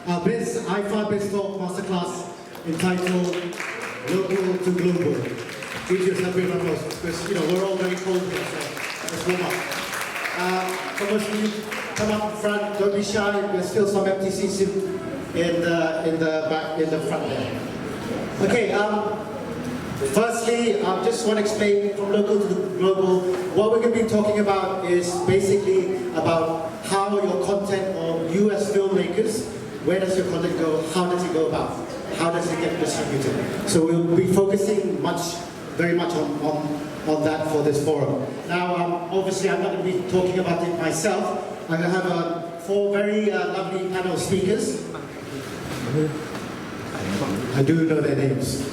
Aiffa Biztalk Masterclass entitled Local to Global. Give yourself a round of applause because we're all very cold here, so let's warm up. For most of you, come up front, don't be shy. There's still some empty seats in the front there. Okay. Firstly, I just want to explain from local to global. What we're going to be talking about is basically about how your content on US filmmakers, where does your content go, how does it go about, how does it get distributed. So we'll be focusing very much on that for this forum. Now, obviously I'm not going to be talking about it myself. I'm going to have 4 very lovely panel speakers. I do know their names.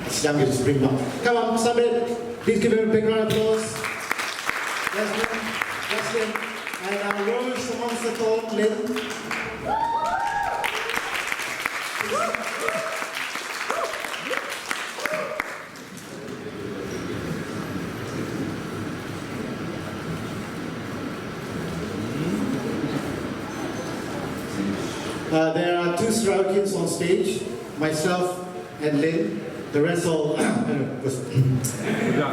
It's young, just bring them up. Come on, Samit, please give him a big round of applause. Leslie, and Rose Monsaton, Lynn. There are 2 Sarawakis on stage, myself and Lynn. The rest all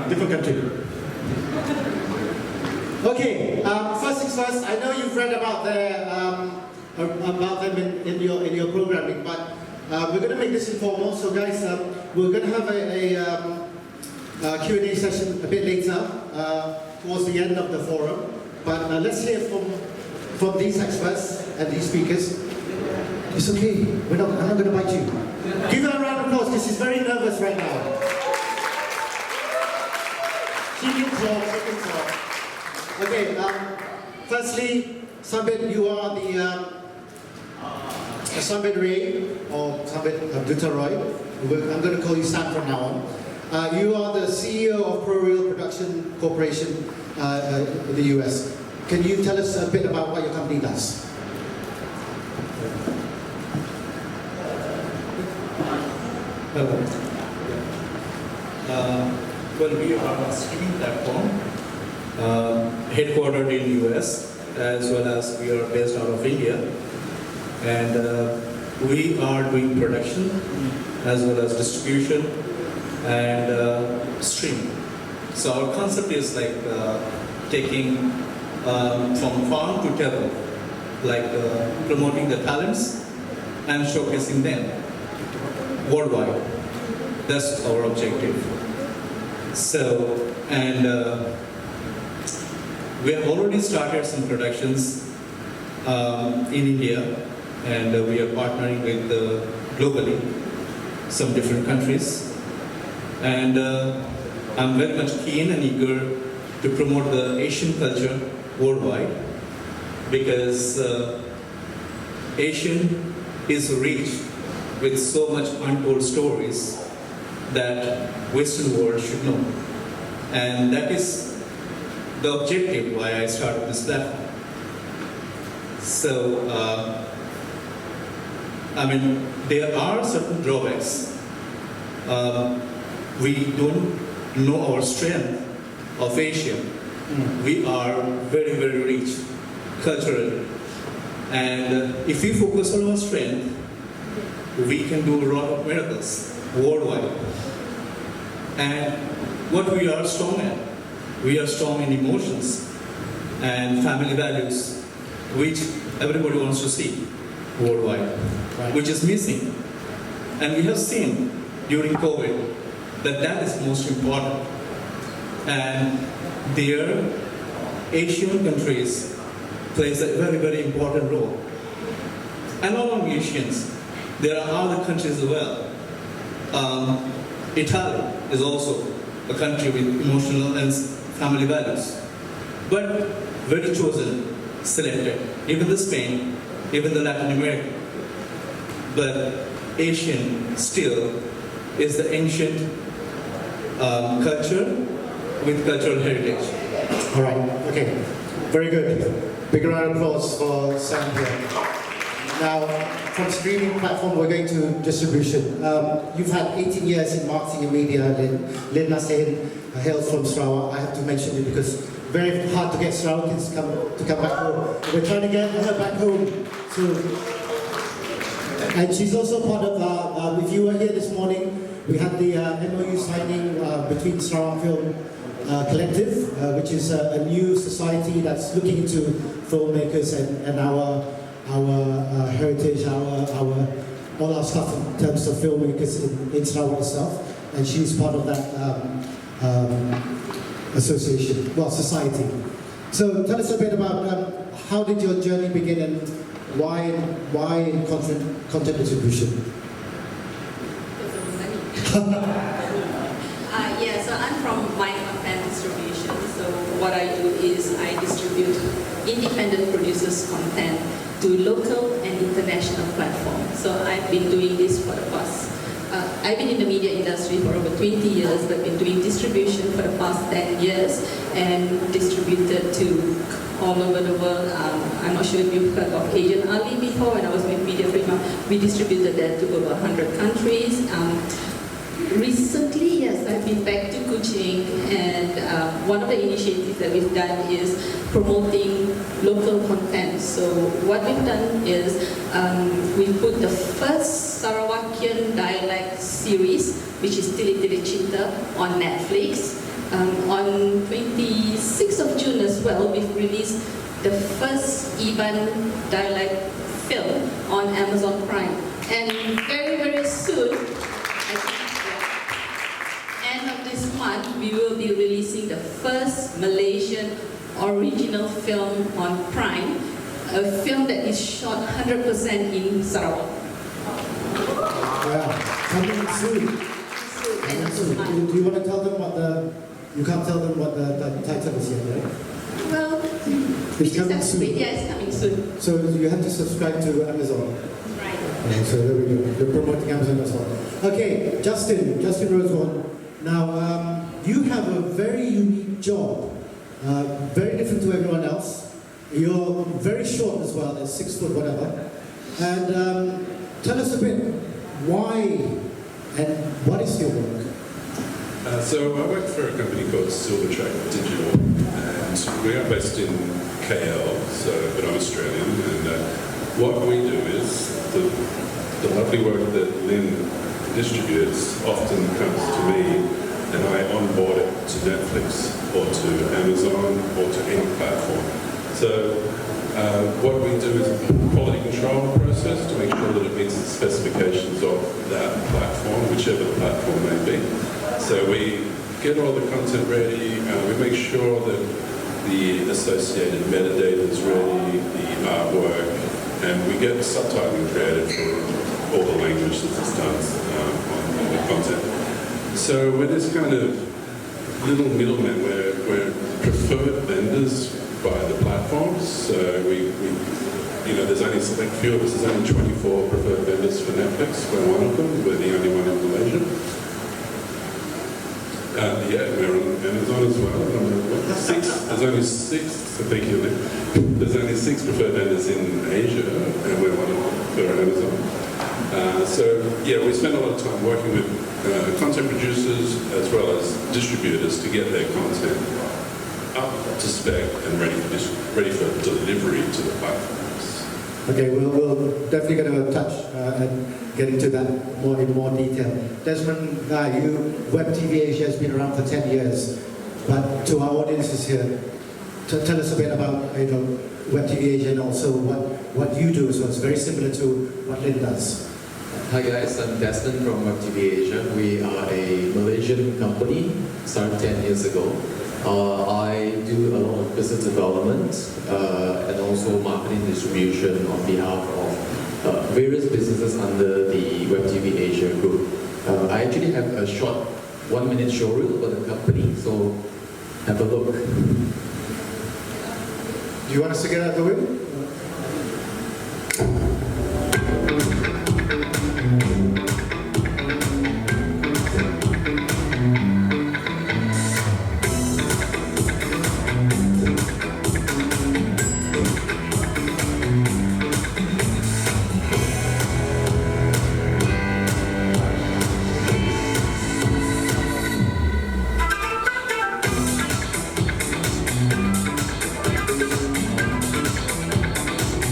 different country. Okay, first things first. I know you've read about them in your programming, but we're going to make this informal. So guys, we're going to have a Q&A session a bit later, towards the end of the forum. But let's hear from these experts and these speakers. It's okay. I'm not going to bite you. Give her a round of applause because she's very nervous right now. She can talk. Okay. Firstly, Sambit, you are the Sambit Ray or Sambit Duta Roy. I'm going to call you Sam from now on. You are the CEO of Pro Real Production Corporation in the US. Can you tell us a bit about what your company does? Well, we are a streaming platform headquartered in US, as well as we are based out of India, and we are doing production as well as distribution and streaming. So our concept is like taking from farm to table, like promoting the talents and showcasing them worldwide. That's our objective. So, and we have already started some productions in India, and we are partnering with globally some different countries. And I'm very much keen and eager to promote the Asian culture worldwide, because Asian is rich with so much untold stories that Western world should know. And that is the objective why I started this platform. So, I mean, there are certain drawbacks. We don't know our strength of Asia. We are very, very rich culturally. And if we focus on our strength, we can do a lot of miracles worldwide. And what we are strong at, we are strong in emotions and family values, which everybody wants to see worldwide, which is missing. And we have seen during COVID that is most important. And there, Asian countries plays a very, very important role. And not only Asians, there are other countries as well. Italy is also a country with emotional and family values, but very chosen, selected. Even the Spain, even the Latin America. But Asian still is the ancient culture with cultural heritage. All right, okay, very good. Big round of applause for Sam here. Now, from streaming platform, we're going to distribution. You've had 18 years in marketing and media, Lynn. Lynn Nasein hails from Sarawak. I have to mention it because very hard to get Sarawakians to come back home. We're trying to get her back home soon. And she's also part of, if you were here this morning, we had the MOU signing between Sarawak Film Collective, which is a new society that's looking into filmmakers and our heritage, all our stuff in terms of filmmakers in Sarawak itself. And she's part of that association, well, society. So tell us a bit about how did your journey begin and why content distribution? Yeah, so I'm from My Content Distribution. So what I do is I distribute independent producers' content to local and international platforms. So I've been doing this for the past, I've been in the media industry for over 20 years, but been doing distribution for the past 10 years and distributed to all over the world. I'm not sure if you've heard of Agent Ali before. When I was with Media Prima, we distributed that to over 100 countries. Recently, yes, I've been back to Kuching, and one of the initiatives that we've done is promoting local content. So what we've done is we put the first Sarawakian dialect series, which is Tili Tili Cinta, on Netflix. On 26th of June as well, we've released the first Iban dialect film on Amazon Prime. And very, very soon, end of this month, we will be releasing the first Malaysian original film on Prime, a film that is shot 100% in Sarawak. Yeah, coming soon. Coming soon. Do you want to tell them what you can't tell them what the title is yet, right? Well, it's coming soon. Yeah, it's coming soon. So you have to subscribe to Amazon. Right. Okay, so there we go. You're promoting Amazon as well. Okay, Justin Rosewarne. Now, you have a very unique job, very different to everyone else. You're very short as well, at 6 foot whatever. And tell us a bit, why and what is your work? So I work for a company called Silvertrack Digital, and we are based in KL, but I'm Australian, and what we do is the lovely work that Lynn distributes often comes to me, and I onboard it to Netflix or to Amazon or to any platform. So what we do is a quality control process to make sure that it meets the specifications of that platform, whichever the platform may be. So we get all the content ready, we make sure that the associated metadata is ready, the artwork, and we get subtitling created for all the languages that's done on the content. So we're this kind of little middlemen, we're preferred vendors by the platforms. So there's only a few of us, there's only 24 preferred vendors for Netflix. We're one of them, we're the only one in Malaysia. Yeah, we're on Amazon as well. There's only six, so thank you, Lynn. There's only 6 preferred vendors in Asia, and we're one of them for Amazon. So yeah, we spend a lot of time working with content producers as well as distributors to get their content up to spec and ready for delivery to the platforms. Okay, we'll definitely going to touch and get into that in more detail. Desmond, Web TV Asia has been around for 10 years, but to our audiences here, tell us a bit about Web TV Asia and also what you do. So it's very similar to what Lynn does. Hi guys, I'm Desmond from Web TV Asia. We are a Malaysian company, started 10 years ago. I do a lot of business development and also marketing distribution on behalf of various businesses under the Web TV Asia group. I actually have a short 1-minute showreel for the company, so have a look. Do you want us to get out of the way?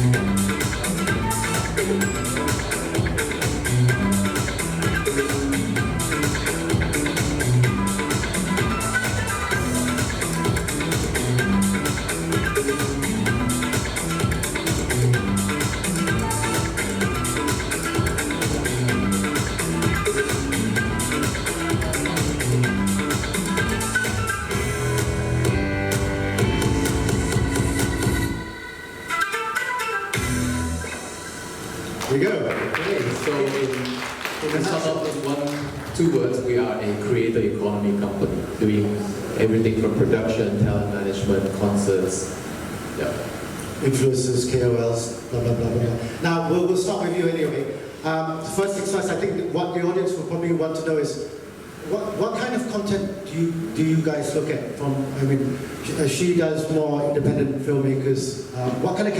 Here we go. Okay, so in sum up in 2 words, we are a creator economy company doing everything from production, talent management, concerts. Yeah. Influencers, KOLs, blah, blah, blah, blah. Now, we'll start with you anyway. First things first, I think what the audience will probably want to know is, what kind of content do you guys look at? I mean, she does more independent filmmakers. What kind of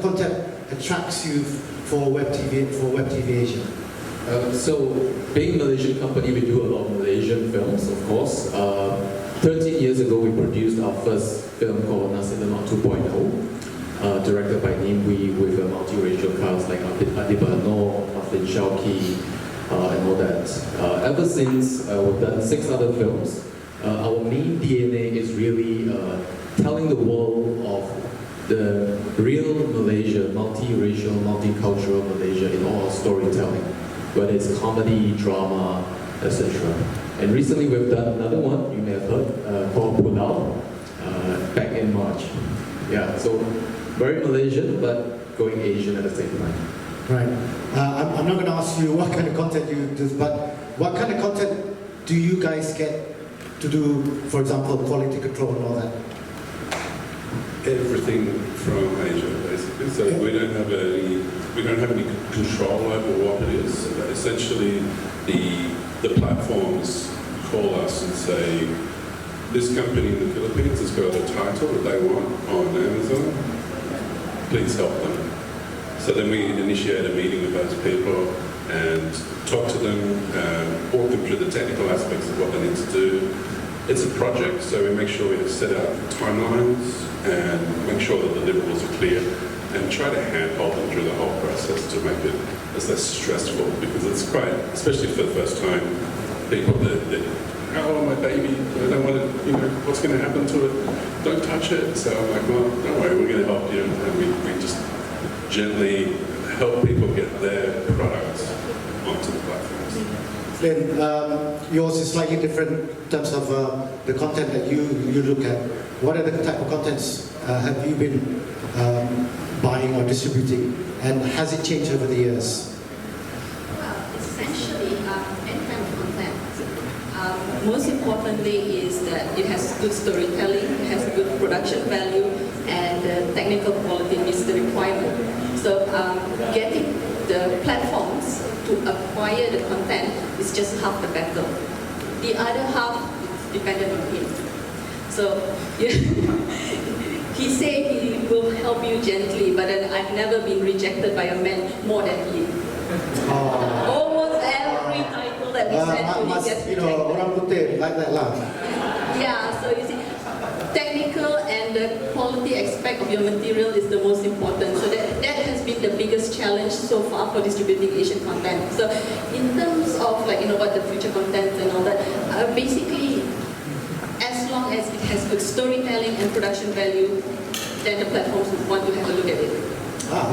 content attracts you for Web TV Asia? So, being a Malaysian company, we do a lot of Malaysian films, of course. 13 years ago, we produced our first film called Nasi Lemak 2.0, directed by Nimwi with a multiracial cast like Adiba Noor, Aflin Shauki, and all that. Ever since, we've done 6 other films. Our main DNA is really telling the world of the real Malaysia, multiracial, multicultural Malaysia in all our storytelling, whether it's comedy, drama, etc. And recently we've done another one, you may have heard, called Pulau, back in March. Yeah, so very Malaysian, but going Asian at the same time. Right. I'm not going to ask you what kind of content you do, but what kind of content do you guys get to do, for example, quality control and all that? Everything from Asia, basically. So we don't have any control over what it is. Essentially, the platforms call us and say, this company in the Philippines has got a title that they want on Amazon. Please help them. So then we initiate a meeting with those people and talk to them, walk them through the technical aspects of what they need to do. It's a project, so we make sure we set out timelines and make sure that the deliverables are clear and try to handhold them through the whole process to make it as less stressful, because it's quite, especially for the first time, people that oh, my baby, I don't want to, what's going to happen to it? Don't touch it. So I'm like, well, don't worry, we're going to help you. And we just gently help people get their products onto the platforms. Then yours is slightly different in terms of the content that you look at. What other type of contents have you been buying or distributing, and has it changed over the years? Well, essentially, any kind of content. Most importantly is that it has good storytelling, it has good production value, and technical quality meets the requirement. So getting the platforms to acquire the content is just half the battle. The other half is dependent on him. So he said he will help you gently, but then I've never been rejected by a man more than he. Almost every title that we send to him gets rejected. Orang putih like that lah. Yeah, so you see, technical and the quality aspect of your material is the most important. So that has been the biggest challenge so far for distributing Asian content. So in terms of what the future content and all that, basically, as long as it has good storytelling and production value, then the platforms would want to have a look at it.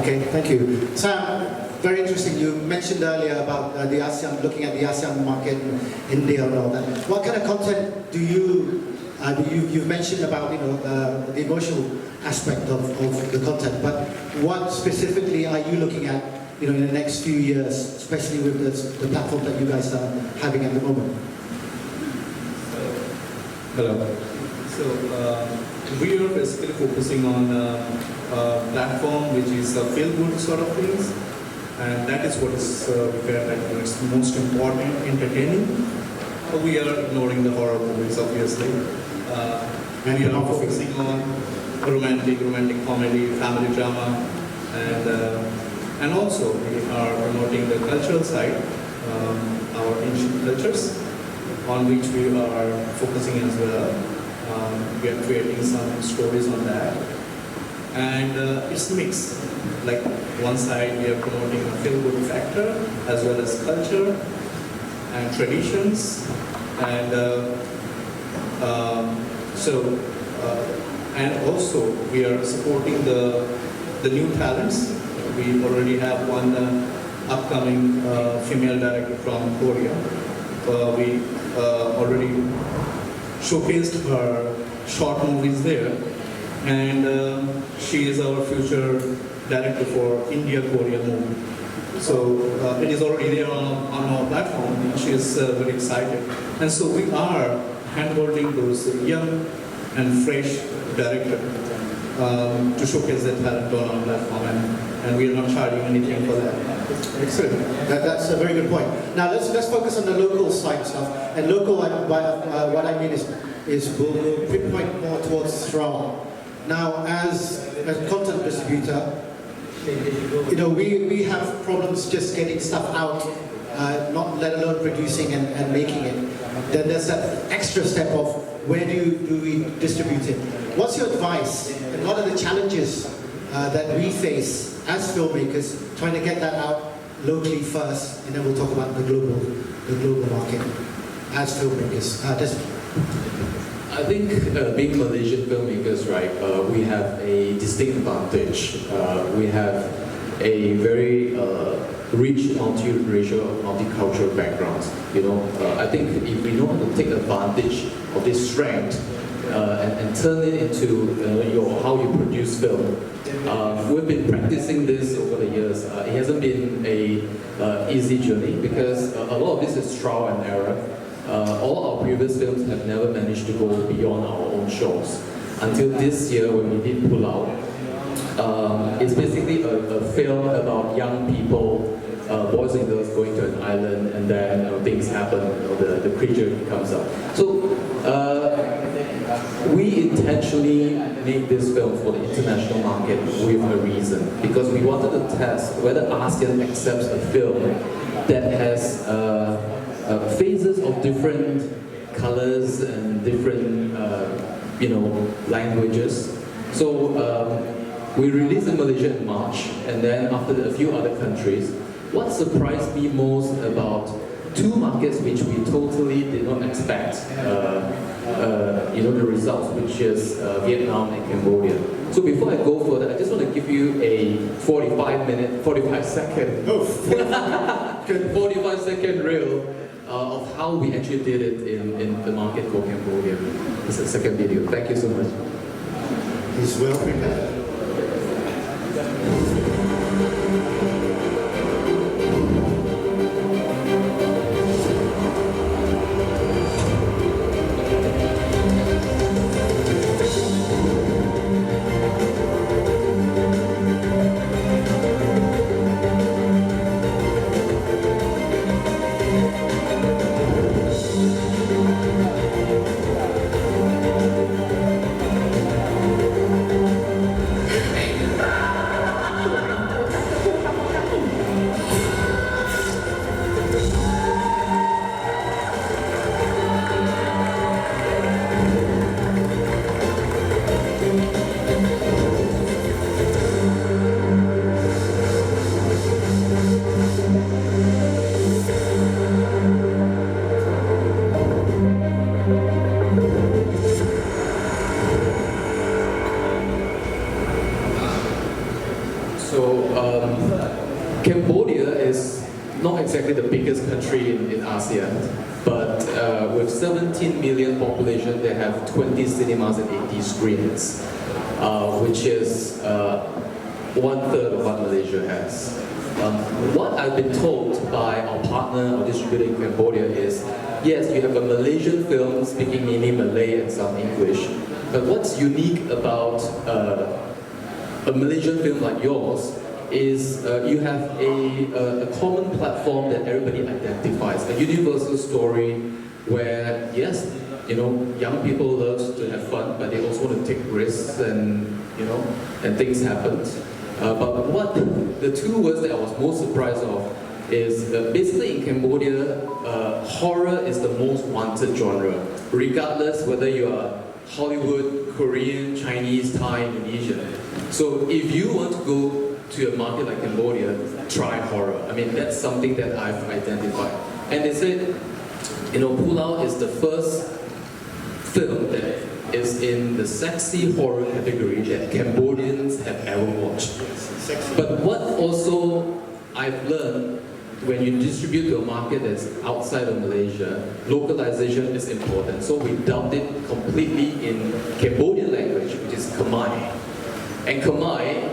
Okay, thank you. Sam, very interesting. You mentioned earlier about the ASEAN, looking at the ASEAN market, India and all that. What kind of content do you've mentioned about the emotional aspect of the content, but what specifically are you looking at in the next few years, especially with the platform that you guys are having at the moment? Hello. So we are basically focusing on a platform which is a feel-good sort of things, and that is what is it's most important, entertaining. We are ignoring the horror movies, obviously. And we are focusing on romantic comedy, family drama, and also we are promoting the cultural side, our ancient cultures, on which we are focusing as well. We are creating some stories on that, and it's mixed. like one side we are promoting a feel-good factor as well as culture and traditions, and and also we are supporting the new talents. We already have one upcoming female director from Korea. We already showcased her short movies there, and she is our future director for India-Korea movie. So it is already there on our platform, and she is very excited. And so we are handholding those young and fresh directors to showcase their talent on our platform, and we are not charging anything for that. Excellent. That's a very good point. Now let's focus on the local side stuff. And local, what I mean is we'll pinpoint more towards Sarawak. Now, as a content distributor, you know, we have problems just getting stuff out, not let alone producing and making it. Then there's that extra step of where do we distribute it? What's your advice, and what are the challenges that we face as filmmakers trying to get that out locally first, and then we'll talk about the global market as filmmakers? I think being Malaysian filmmakers, right, we have a distinct advantage. We have a very rich multiracial, multicultural background. You know, I think if we know how to take advantage of this strength and turn it into how you produce film. We've been practicing this over the years. It hasn't been a easy journey because a lot of this is trial and error. All our previous films have never managed to go beyond our own shores. Until this year when we did Pull Out. It's basically a film about young people, boys and girls going to an island, and then things happen, the creature comes up. So we intentionally made this film for the international market with a reason, because we wanted to test whether ASEAN accepts a film that has phases of different colors and different languages. So we released in Malaysia in March, and then after a few other countries. What surprised me most about two markets which we totally did not expect, the results, which is Vietnam and Cambodia. So before I go further, I just want to give you a 45 second reel of how we actually did it in the market called Cambodia. It's a second video. Thank you so much. He's well prepared. Cambodia is not exactly the biggest country in ASEAN, but with 17 million population, they have 20 cinemas and 80 screens, which is 1/3 of what Malaysia has. What I've been told by our partner or distributor in Cambodia is, yes, you have a Malaysian film speaking mainly Malay and some English, but what's unique about a Malaysian film like yours is you have a common platform that everybody identifies, a universal story where, yes, young people love to have fun, but they also want to take risks and things happen. But what the two words that I was most surprised of is basically in Cambodia, horror is the most wanted genre, regardless whether you are Hollywood, Korean, Chinese, Thai, Indonesian. So if you want to go to a market like Cambodia, try horror. I mean, that's something that I've identified. And they said, you know, Pull Out is the first film that is in the sexy horror category that Cambodians have ever watched. But what also I've learned, when you distribute to a market that's outside of Malaysia, localization is important. So we dubbed it completely in Cambodian language, which is Khmer. And Khmer,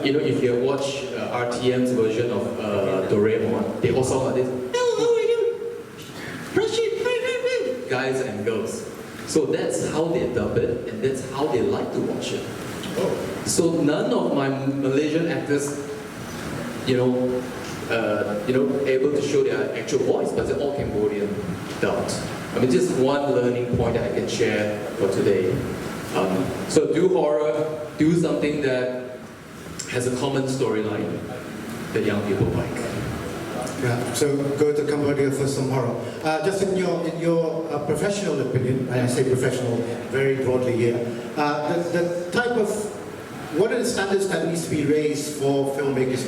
you know, if you watch RTM's version of Doraemon, they also have this, "Hello, how are you? Guys and girls. So that's how they dub it, and that's how they like to watch it. So none of my Malaysian actors, able to show their actual voice, but they're all Cambodian dubbed. I mean, just one learning point that I can share for today. So do horror, do something that has a common storyline that young people like. Yeah, so go to Cambodia for some horror. Just in your professional opinion, and I say professional very broadly here, the type of, what are the standards that needs to be raised for filmmakers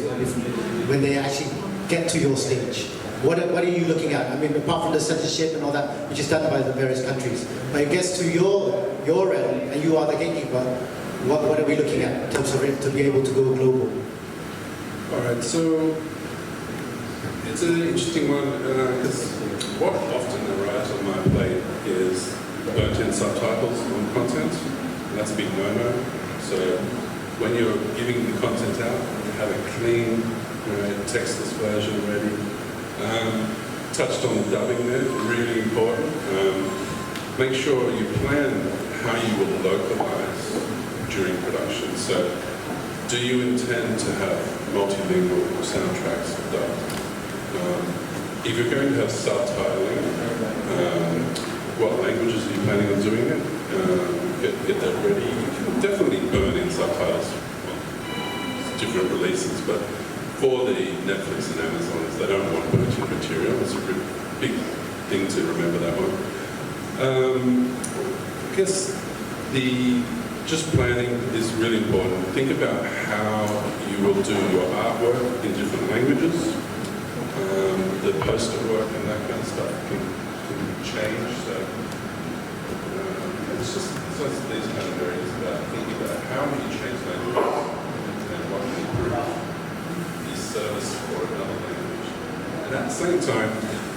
when they actually get to your stage? What are you looking at? I mean, apart from the censorship and all that, which is done by the various countries, when it gets to your realm and you are the gatekeeper, what are we looking at in terms of it to be able to go global? All right, so it's an interesting one because what often arrives on my plate is burnt-in subtitles on content, and that's a big no-no. So when you're giving the content out, you have a clean, textless version ready. Touched on dubbing there, really important. Make sure you plan how you will localize during production. So do you intend to have multilingual soundtracks dubbed? If you're going to have subtitling, what languages are you planning on doing it? Get that ready. You can definitely burn in subtitles, different releases, but for the Netflix and Amazons, they don't want burnt-in material. It's a big thing to remember that one. I guess just planning is really important. Think about how you will do your artwork in different languages. The poster work and that kind of stuff can change. So it's just these kind of areas about thinking about how do you change languages and what can improve the service for another language. And at the same time,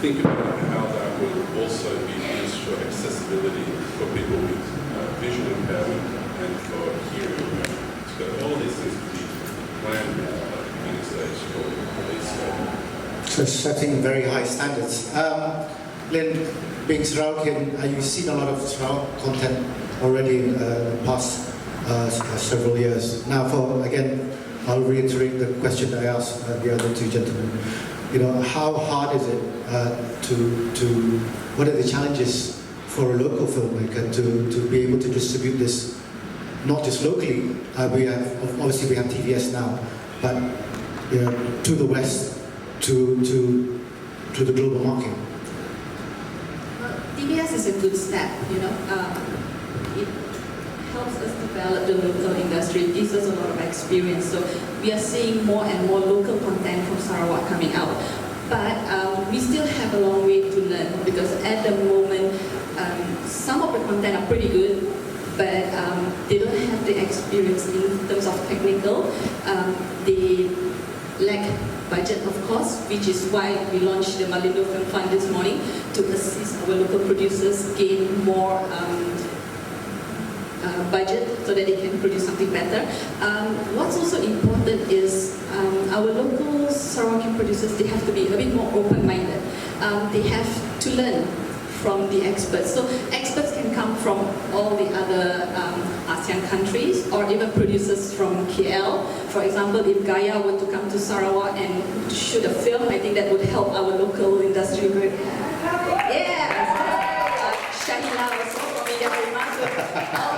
think about how that will also be used for accessibility for people with vision impairment and for hearing impairment. So all of these things can be planned at the beginning stage for release. So setting very high standards. Lynn, being Sarawak-ian, you've seen a lot of Sarawak content already in the past several years. Now, again, I'll reiterate the question that I asked the other two gentlemen. How hard is it what are the challenges for a local filmmaker to be able to distribute this, not just locally? Obviously we have TVS now, but to the West, to the global market. TVS is a good step, it helps us develop the local industry, it gives us a lot of experience. So we are seeing more and more local content from Sarawak coming out. But we still have a long way to learn because at the moment, some of the content are pretty good, but they don't have the experience in terms of technical. They lack budget, of course, which is why we launched the Malindo Film Fund this morning to assist our local producers gain more budget so that they can produce something better. What's also important is our local Sarawakian producers, they have to be a bit more open-minded. They have to learn from the experts. So experts can come from all the other ASEAN countries or even producers from KL. For example, if Gaia were to come to Sarawak and shoot a film, I think that would help our local industry. Yes! Shahila also from Media Prima. So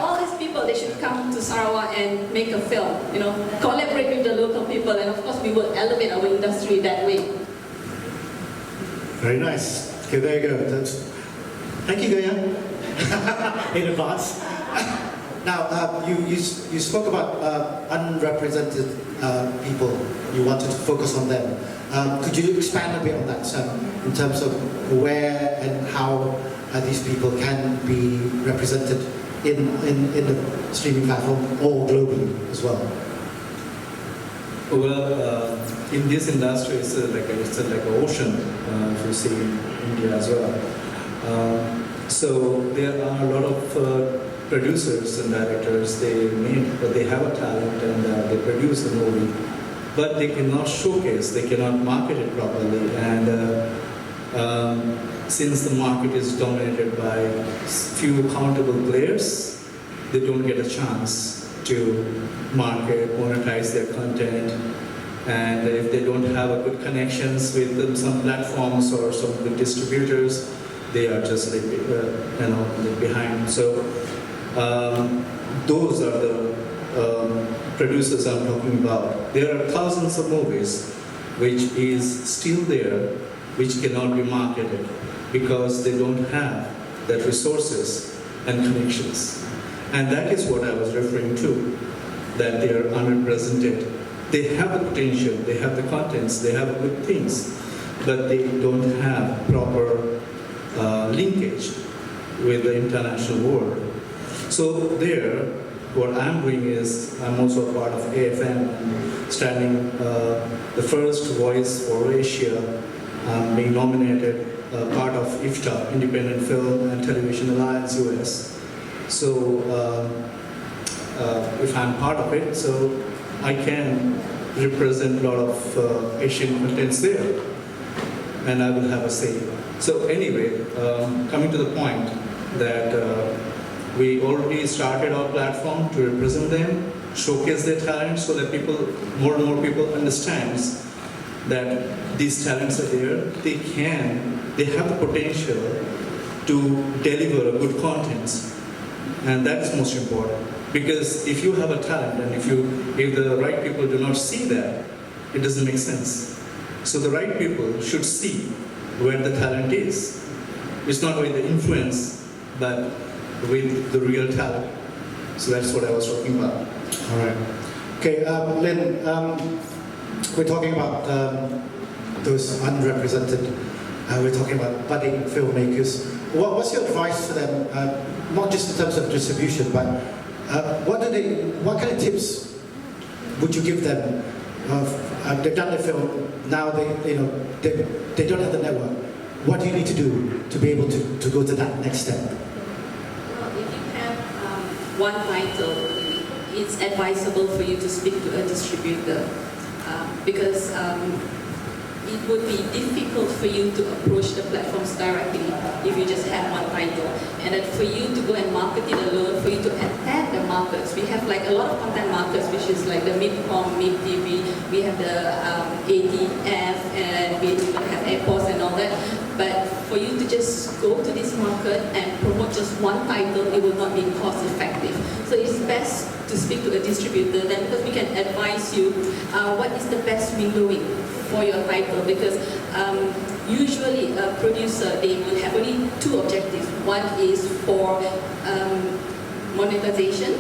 all these people, they should come to Sarawak and make a film, collaborate with the local people, and of course we will elevate our industry that way. Very nice. Okay, there you go. Thank you, Gaia, in advance. Now, you spoke about unrepresented people. You wanted to focus on them. Could you expand a bit on that, Sam, in terms of where and how these people can be represented in the streaming platform or globally as well? Well, in this industry, it's like an ocean, if you see in India as well. So there are a lot of producers and directors. They have a talent and they produce the movie, but they cannot showcase, they cannot market it properly. And since the market is dominated by few accountable players, they don't get a chance to market, monetize their content. And if they don't have a good connections with some platforms or some good distributors, they are just behind. So those are the producers I'm talking about. There are thousands of movies which is still there, which cannot be marketed because they don't have that resources and connections. And that is what I was referring to, that they are underrepresented. They have the potential, they have the contents, they have good things, but they don't have proper linkage with the international world. So there, what I'm doing is, I'm also a part of AFM, standing the first voice for Asia, being nominated part of IFTA, Independent Film and Television Alliance US. So if I'm part of it, so I can represent a lot of Asian contents there, and I will have a say. So anyway, coming to the point that we already started our platform to represent them, showcase their talent, so that more and more people understands that these talents are there. They have the potential to deliver a good content, and that's most important. Because if you have a talent and if the right people do not see that, it doesn't make sense. So the right people should see where the talent is. It's not with the influence, but with the real talent. So that's what I was talking about. All right. Okay, Lynn, we're talking about those unrepresented. We're talking about budding filmmakers. What's your advice to them? Not just in terms of distribution, but what kind of tips would you give them? They've done their film, now they don't have the network. What do you need to do to be able to go to that next step? Well, if you have one title, it's advisable for you to speak to a distributor because it would be difficult for you to approach the platforms directly if you just have one title. And then for you to go and market it alone, for you to attend the markets, we have like a lot of content markets, which is like the Midcom, MidTV, we have the ADF, and we even have airports and all that. But for you to just go to this market and promote just one title, it will not be cost effective. So it's best to speak to a distributor then, because we can advise you what is the best windowing for your title, because usually a producer, they will have only two objectives. One is for monetization,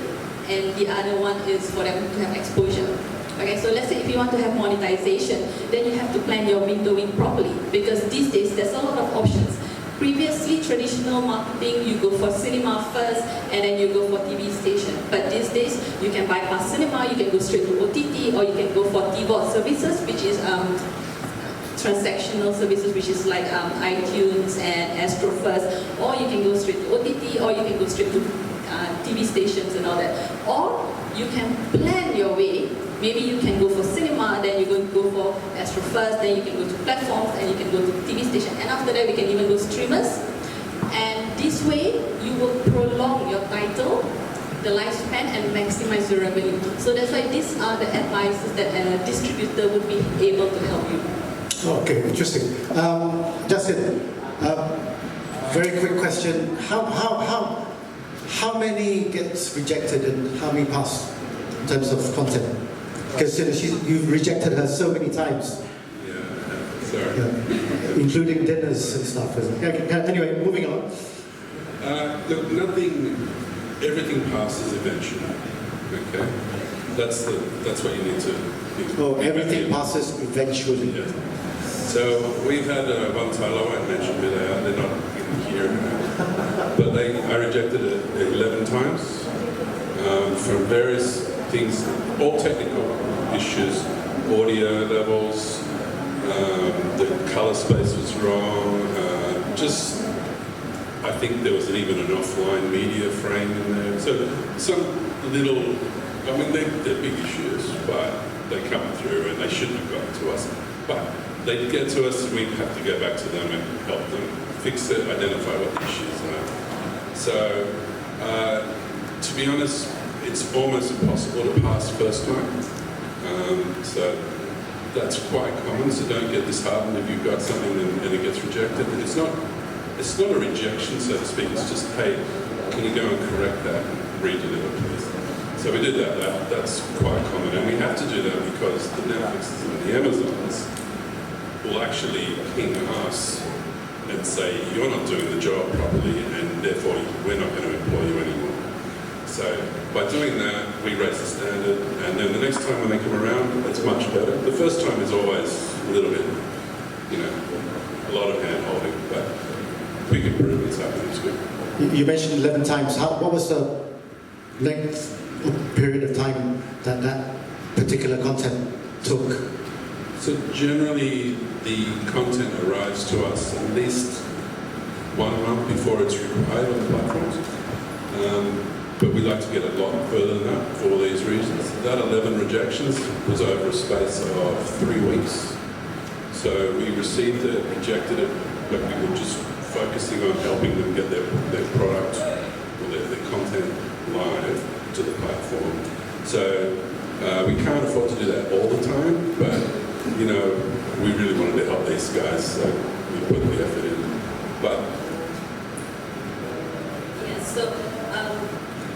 and the other one is for them to have exposure. Okay, so let's say if you want to have monetization, then you have to plan your windowing properly, because these days there's a lot of options. Previously, traditional marketing, you go for cinema first, and then you go for TV station. But these days, you can bypass cinema, you can go straight to OTT, or you can go for TVOD services, which is transactional services, which is like iTunes and Astro first, or you can go straight to OTT, or you can go straight to TV stations and all that. Or you can plan your way. Maybe you can go for cinema, then you're going to go for Astro first, then you can go to platforms, and you can go to TV station. And after that, we can even go streamers. And this way, you will prolong your title, the lifespan, and maximize your revenue. So that's why these are the advices that a distributor would be able to help you. Okay, interesting. Justin, very quick question. How many gets rejected and how many pass in terms of content? Because you've rejected her so many times. Yeah, sorry. Yeah, including dinners and stuff. Anyway, moving on. Look, nothing everything passes eventually. Okay, that's what you need to. Oh, everything passes eventually. Yeah. So we've had one title, I won't mention who they are, they're not in here, but I rejected it 11 times from various things, all technical issues, audio levels, the colour space was wrong, I think there was even an offline media frame in there. So some little, I mean, they're big issues, but they come through and they shouldn't have gotten to us. But they get to us, we have to go back to them and help them fix it, identify what the issues are. So, to be honest, it's almost impossible to pass first time. So that's quite common, so don't get disheartened if you've got something and it gets rejected. It's not a rejection, so to speak, it's just, hey, can you go and correct that and redeliver, please? So we did that. That's quite common, and we have to do that because the Netflixes and the Amazons will actually ping us and say, you're not doing the job properly, and therefore we're not going to employ you anymore. So by doing that, we raise the standard, and then the next time when they come around, it's much better. The first time is always a little bit, a lot of hand-holding, but quick improvements happen, it's good. You mentioned 11 times. What was the length or period of time that particular content took? So generally, the content arrives to us at least 1 month before it's required on the platforms. But we like to get a lot further than that for all these reasons. That 11 rejections was over a space of 3 weeks. So we received it, rejected it, but we were just focusing on helping them get their product or their content live to the platform. So we can't afford to do that all the time, but we really wanted to help these guys, so we put the effort in. But yes, so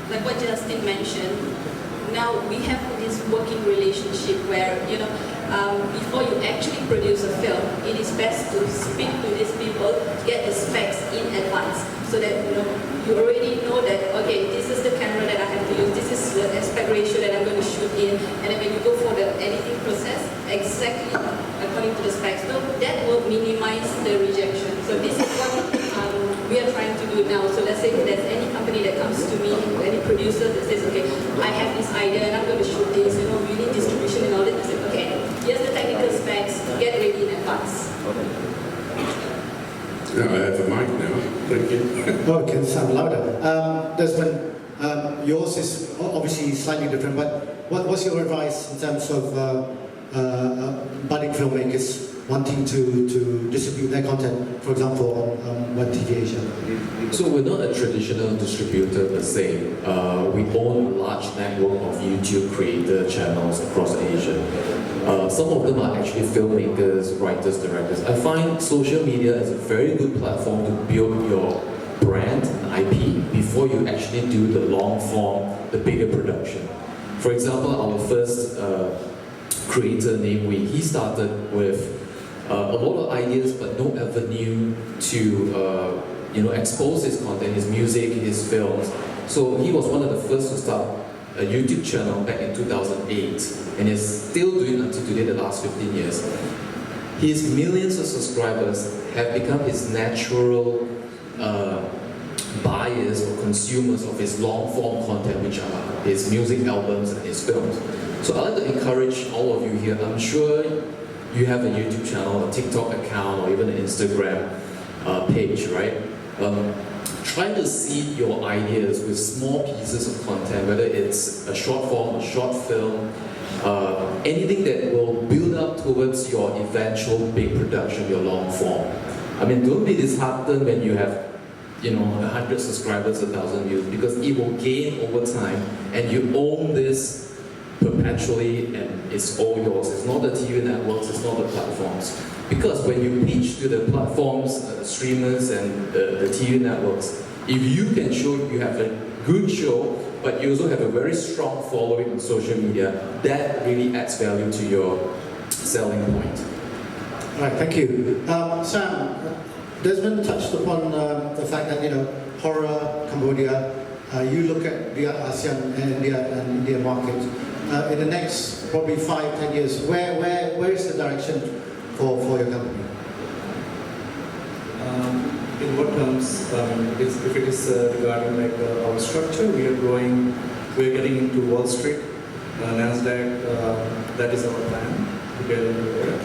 like what Justin mentioned, now we have this working relationship where before you actually produce a film, it is best to speak to these people, get the specs in advance, so that you already know that, okay, this is the camera that I have to use, this is the aspect ratio that I'm going to shoot in, and then when you go for the editing process, exactly according to the specs, so that will minimize the rejection. So this is what we are trying to do now. So let's say if there's any company that comes to me, any producer that says, okay, I have this idea and I'm going to shoot this, we need distribution and all that, I say, okay, here's the technical specs, get ready in advance. now I have a mic now, thank you. Oh, it can sound louder. Desmond, yours is obviously slightly different, but what's your advice in terms of budding filmmakers wanting to distribute their content, for example, on Web TV Asia? So we're not a traditional distributor per se. We own a large network of YouTube creator channels across Asia. Some of them are actually filmmakers, writers, directors. I find social media is a very good platform to build your brand and IP before you actually do the long form, the bigger production. For example, our first creator named Wee, he started with a lot of ideas but no avenue to expose his content, his music, his films. So he was one of the first to start a YouTube channel back in 2008 and is still doing until today, the last 15 years. His millions of subscribers have become his natural buyers or consumers of his long-form content, which are his music albums and his films. So I'd like to encourage all of you here, I'm sure you have a YouTube channel, a TikTok account, or even an Instagram page, right? Try to seed your ideas with small pieces of content, whether it's a short form, a short film, anything that will build up towards your eventual big production, your long form. I mean, don't be disheartened when you have 100 subscribers, 1,000 views, because it will gain over time, and you own this perpetually, and it's all yours. It's not the TV networks, it's not the platforms. Because when you pitch to the platforms, the streamers and the TV networks, if you can show you have a good show, but you also have a very strong following on social media, that really adds value to your selling point. All right, thank you. Sam, Desmond touched upon the fact that, horror, Cambodia, you look at the ASEAN and India market, in the next probably 5-10 years, where is the direction for your company? In what terms? If it is regarding like our structure, we are growing. We are getting into Wall Street, Nasdaq. That is our plan to get into there,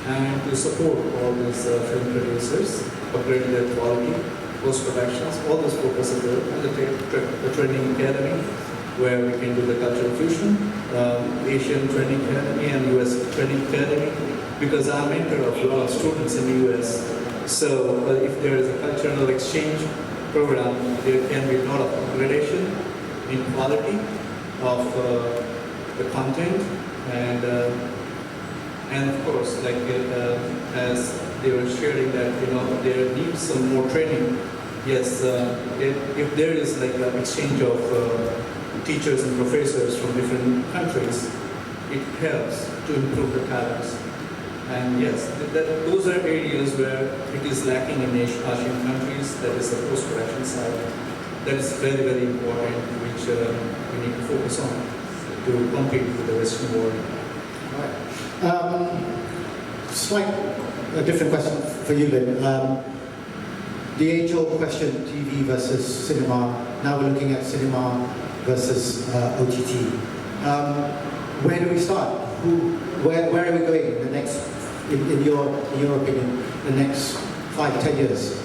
and to support all these film producers, upgrade their quality, post productions. All those focuses there, and the training academy, where we can do the cultural fusion, Asian training academy and US training academy, because I'm mentor of a lot of students in the US. So if there is a cultural exchange program, there can be a lot of upgradation in quality of the content, and of course, like as they were sharing that there needs some more training. Yes, if there is like an exchange of teachers and professors from different countries, it helps to improve the talents. And yes, those are areas where it is lacking in Asian countries. That is the post-production side. That is very, very important, which we need to focus on to compete with the Western world. Right. A different question for you, Lynn. The age-old question, TV versus cinema. Now we're looking at cinema versus OTT. Where do we start? Where are we going in the next? In your opinion, the next 5-10 years?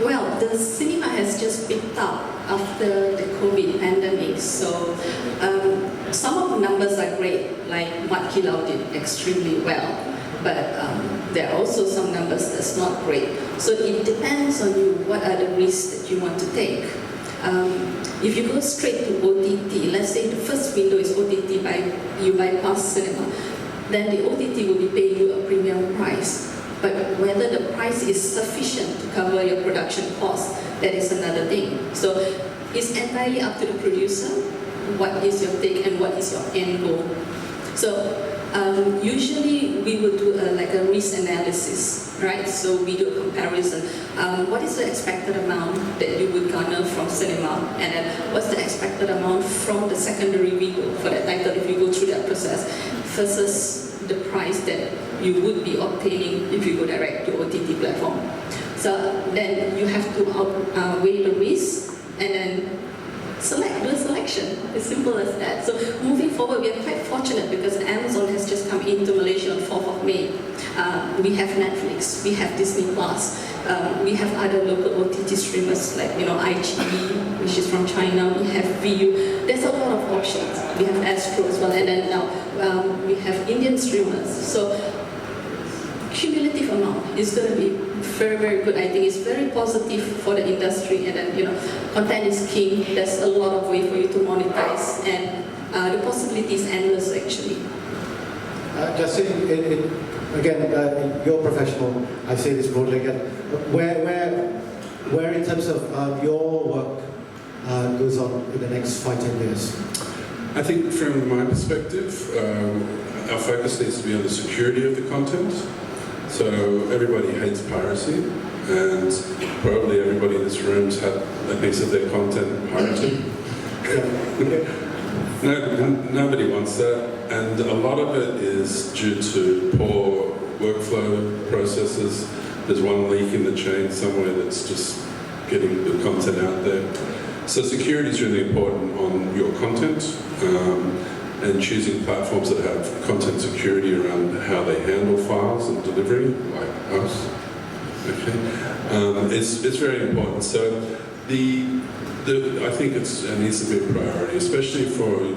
Well, the cinema has just picked up after the COVID pandemic, so some of the numbers are great, like Mat Kilau did extremely well, but there are also some numbers that's not great. So it depends on you, what are the risks that you want to take. If you go straight to OTT, let's say the first window is OTT, you bypass cinema, then the OTT will be paying you a premium price. But whether the price is sufficient to cover your production costs, that is another thing. So it's entirely up to the producer, what is your take and what is your end goal. So usually we will do like a risk analysis, right? So we do a comparison. What is the expected amount that you would garner from cinema, and then what's the expected amount from the secondary window for that title if you go through that process, versus the price that you would be obtaining if you go direct to OTT platform. So then you have to weigh the risk and then do a selection, as simple as that. So moving forward, we are quite fortunate because Amazon has just come into Malaysia on 4th of May. We have Netflix, we have Disney+, we have other local OTT streamers like iQUTI, which is from China, we have VU. There's a lot of options. We have Astro as well, and then now we have Indian streamers. So cumulative amount is going to be very, very good. I think it's very positive for the industry, and then content is king. There's a lot of way for you to monetize, and the possibility is endless actually. Justin, again, you're professional. I say this broadly again. Where in terms of your work goes on in the next 5-10 years? I think from my perspective, our focus needs to be on the security of the content. So everybody hates piracy, and probably everybody in this room's had a piece of their content pirated. Nobody wants that, and a lot of it is due to poor workflow processes. There's one leak in the chain somewhere that's just getting the content out there. So security is really important on your content, and choosing platforms that have content security around how they handle files and delivery, like us. Okay, it's very important. So I think it needs to be a priority, especially for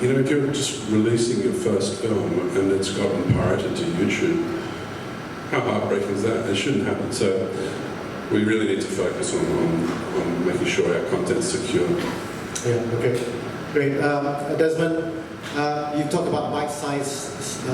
if you're just releasing your first film and it's gotten pirated to YouTube. How heartbreaking is that? It shouldn't happen. So we really need to focus on making sure our content's secure. Yeah. Okay. Great. Desmond, you talked about bite-sized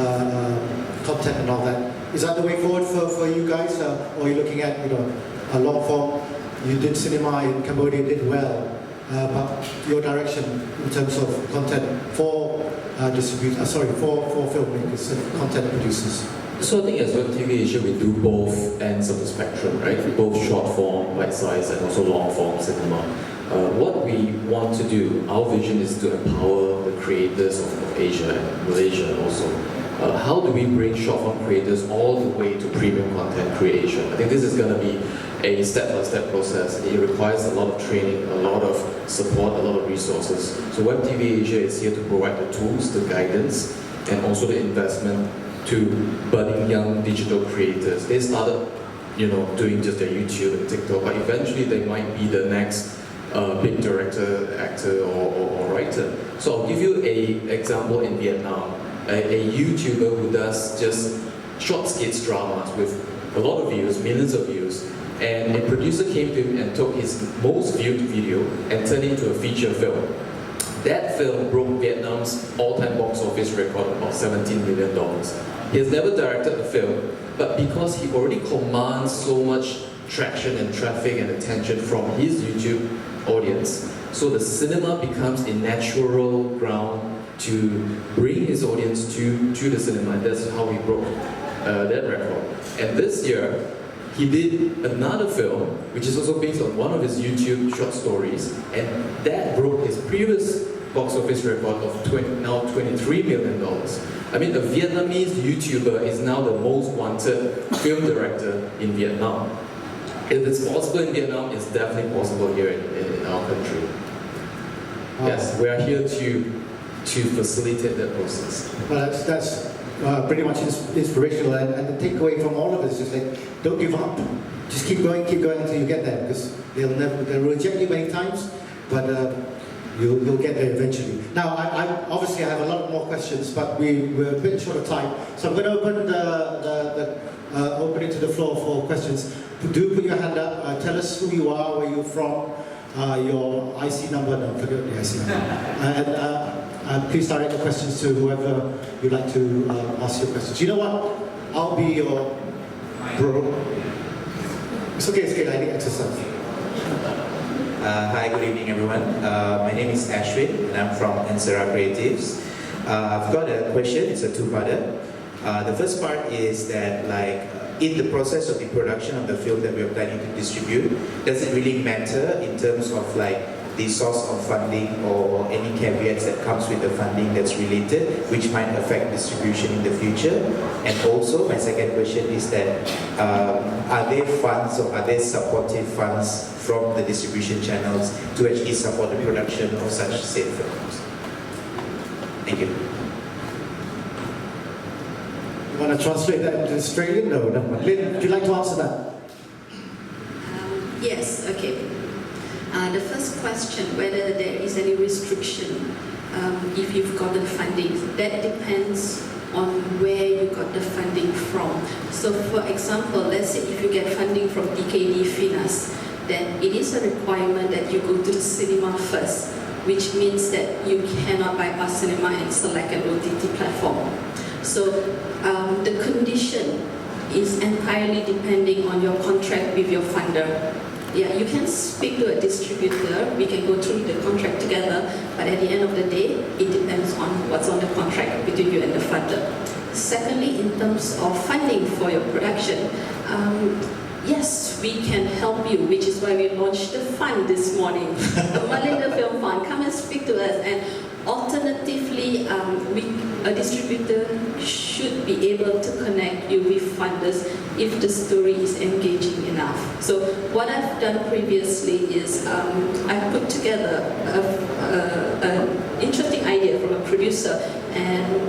content and all that. Is that the way forward for you guys, or are you looking at a long form? You did cinema in Cambodia, did well, but your direction in terms of content for for filmmakers and content producers? So I think as Web TV Asia, we do both ends of the spectrum, right? Both short form, bite size, and also long form cinema. What we want to do, our vision is to empower the creators of Asia and Malaysia also. How do we bring short form creators all the way to premium content creation? I think this is going to be a step-by-step process. It requires a lot of training, a lot of support, a lot of resources. So Web TV Asia is here to provide the tools, the guidance, and also the investment to budding young digital creators. They started, doing just their YouTube and TikTok, but eventually they might be the next big director, actor, or writer. So I'll give you an example in Vietnam. A YouTuber who does just short skits dramas with a lot of views, millions of views, and a producer came to him and took his most viewed video and turned it into a feature film. That film broke Vietnam's all-time box office record of about $17 million. He has never directed a film, but because he already commands so much traction and traffic and attention from his YouTube audience, so the cinema becomes a natural ground to bring his audience to the cinema, and that's how he broke that record. And this year, he did another film, which is also based on one of his YouTube short stories, and that broke his previous box office record of now $23 million. I mean, a Vietnamese YouTuber is now the most wanted film director in Vietnam. If it's possible in Vietnam, it's definitely possible here in our country. Yes, we are here to facilitate that process. Well, that's pretty much inspirational, and the takeaway from all of this is like, don't give up. Just keep going until you get there, because they'll reject you many times, but you'll get there eventually. Now, I obviously have a lot more questions, but we're a bit short of time, so I'm going to open it to the floor for questions. Do put your hand up. Tell us who you are, where you're from, your IC number. No, forget the IC number. And please direct the questions to whoever you'd like to ask your questions. You know what? I'll be your bro. It's okay, I need exercise. Hi, good evening everyone. My name is Ashwin and I'm from Ansara Creatives. I've got a question, it's a two-parter. The first part is that in the process of the production of the film that we are planning to distribute, does it really matter in terms of the source of funding or any caveats that comes with the funding that's related, which might affect distribution in the future? And also, my second question is that, are there funds or are there supportive funds from the distribution channels to actually support the production of such said films? Thank you. You want to translate that into Australian? No. Lynn, would you like to answer that? Yes, okay. The first question, whether there is any restriction if you've gotten funding, that depends on where you got the funding from. So for example, let's say if you get funding from DKD Finas, then it is a requirement that you go to the cinema first, which means that you cannot bypass cinema and select an OTT platform. So the condition is entirely depending on your contract with your funder. Yeah, you can speak to a distributor, we can go through the contract together, but at the end of the day, it depends on what's on the contract between you and the funder. Secondly, in terms of funding for your production, yes, we can help you, which is why we launched the fund this morning, the Malinda Film Fund. Come and speak to us. And alternatively, a distributor should be able to connect you with funders if the story is engaging enough. So what I've done previously is I put together an interesting idea from a producer and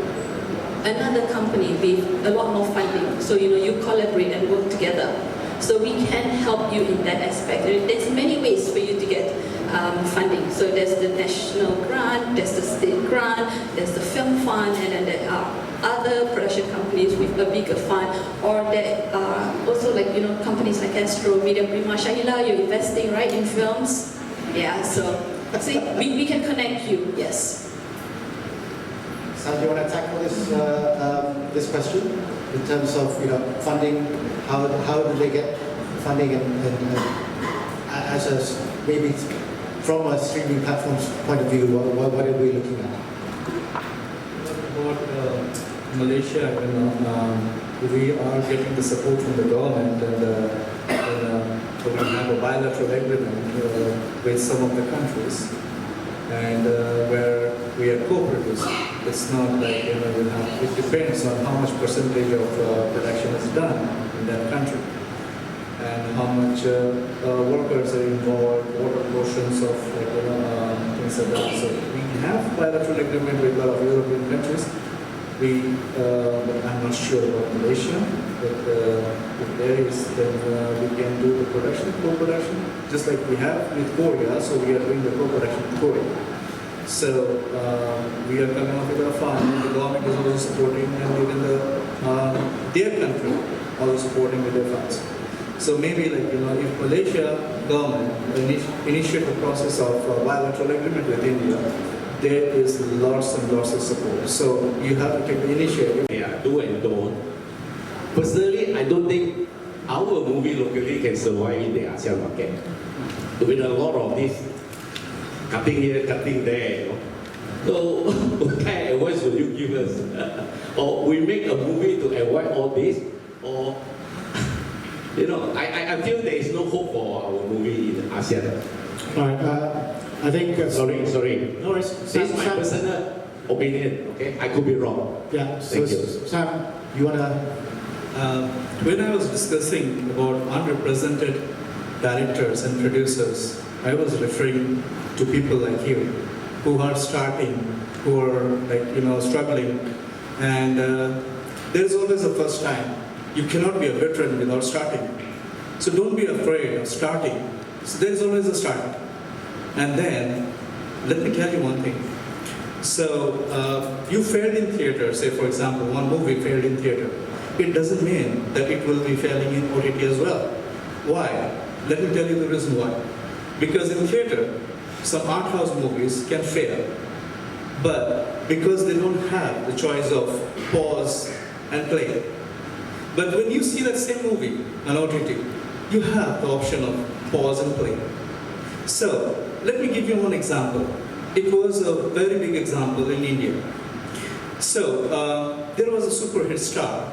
another company with a lot more funding. So you collaborate and work together. So we can help you in that aspect. There's many ways for you to get funding. So there's the national grant, there's the state grant, there's the film fund, and then there are other production companies with a bigger fund, or there are also companies like Astro, Media Prima, Shahila, you're investing right in films. Yeah, so see, we can connect you, yes. Sam, do you want to tackle this question in terms of funding? How do they get funding, and as maybe from a streaming platform's point of view, what are we looking at? Malaysia, we are getting the support from the government, and we have a bilateral agreement with some of the countries, and where we are co-producing. It's not like it depends on how much percentage of production is done in that country, and how much workers are involved, what are portions of things like that. So we have bilateral agreement with a lot of European countries. But I'm not sure about Malaysia, but if there is, then we can do the production, co-production, just like we have with Korea, so we are doing the co-production with Korea. So we are coming up with a fund, the government is also supporting, and even their country also supporting with their funds. So maybe if Malaysia government initiate the process of bilateral agreement with India, there is lots and lots of support. So you have to take the initiative. Yeah, do and don't. Personally, I don't think our movie locally can survive in the ASEAN market. With a lot of this cutting here, cutting there, So what kind of advice would you give us? Or we make a movie to avoid all this? Or, I feel there is no hope for our movie in ASEAN. All right, I think... Sorry. No worries. This is my personal opinion, okay? I could be wrong. Yeah, Thank you. Sam, you want to... When I was discussing about underrepresented directors and producers, I was referring to people like you, who are starting, who are struggling, and there's always a first time. You cannot be a veteran without starting. So don't be afraid of starting. So there's always a start. And then, let me tell you one thing. So, you failed in theater, say for example, one movie failed in theater. It doesn't mean that it will be failing in OTT as well. Why? Let me tell you the reason why. Because in theater, some art house movies can fail. But because they don't have the choice of pause and play. But when you see that same movie on OTT, you have the option of pause and play. So, let me give you one example. It was a very big example in India. So, there was a super hit star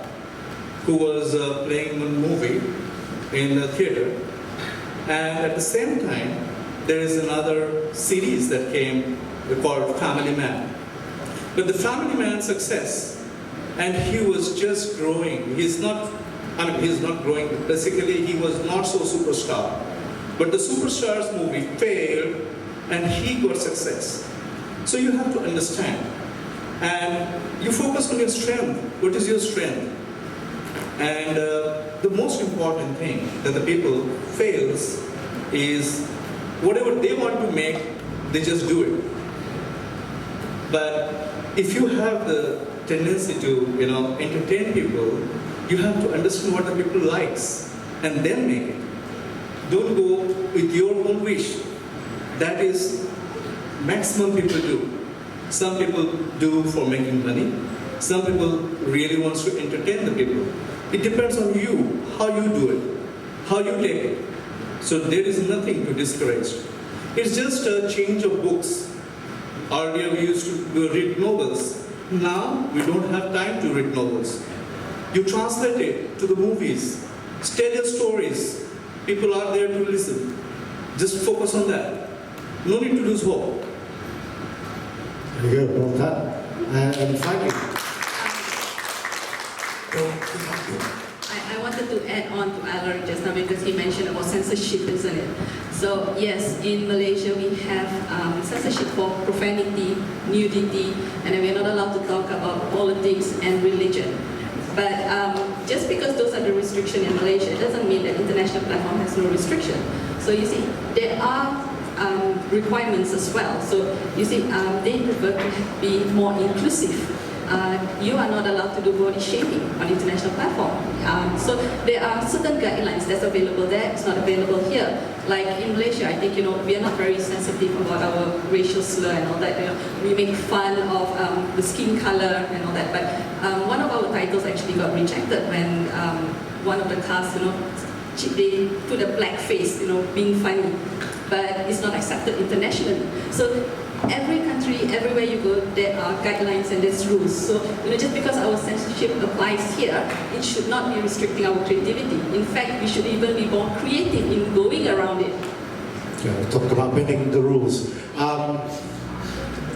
who was playing one movie in the theater, and at the same time, there is another series that came called Family Man. But the Family Man success, and he was just growing. He's not growing. Basically, he was not so superstar. But the Superstars movie failed, and he got success. So you have to understand. And you focus on your strength. What is your strength? And the most important thing that the people fails is whatever they want to make, they just do it. But if you have the tendency to entertain people, you have to understand what the people likes and then make it. Don't go with your own wish. That is maximum people do. Some people do for making money. Some people really wants to entertain the people. It depends on you, how you do it, how you take it. So there is nothing to discourage. It's just a change of books. Earlier we used to read novels. Now we don't have time to read novels. You translate it to the movies. Tell your stories. People are there to listen. Just focus on that. No need to lose hope. Very good, well done. And finally, I wanted to add on to Alaric just now because he mentioned about censorship, isn't it? So yes, in Malaysia we have censorship for profanity, nudity, and we're not allowed to talk about politics and religion. But just because those are the restrictions in Malaysia, it doesn't mean that international platform has no restriction. So you see, there are requirements as well. So you see, they prefer to be more inclusive. You are not allowed to do body shaming on international platform. So there are certain guidelines that's available there. It's not available here. Like in Malaysia, I think we are not very sensitive about our racial slur and all that. We make fun of the skin color and all that. But one of our titles actually got rejected when one of the cast, they put a black face, being funny. But it's not accepted internationally. So every country, everywhere you go, there are guidelines and there's rules. So, just because our censorship applies here, it should not be restricting our creativity. In fact, we should even be more creative in going around it. Yeah, talk about bending the rules.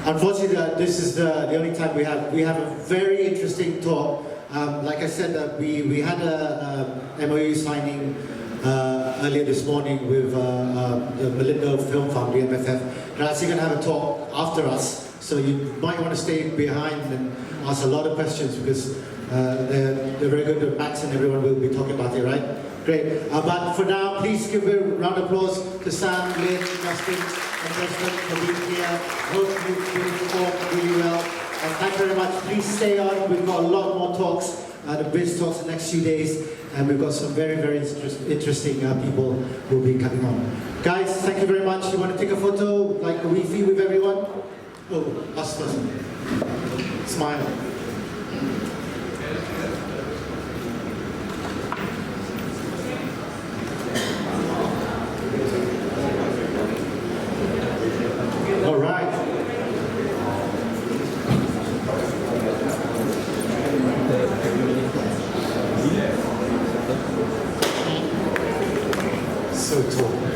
Unfortunately, this is the only time we have. We have a very interesting talk. Like I said, we had a MOU signing earlier this morning with the Melinda Film Fund, the MFF. They're actually going to have a talk after us, so you might want to stay behind and ask a lot of questions because they're very good. Max and everyone will be talking about it, right? Great. But for now, please give a round of applause to Sam, Lynn, Justin, and Justin for being here. Hope you performed really well. And thank you very much. Please stay on. We've got a lot more talks, the Biz Talks the next few days. And we've got some very, very interesting people who will be coming on. Guys, thank you very much. You want to take a photo, like a Wi-Fi with everyone? Oh, last person. Smile. All right. So tall.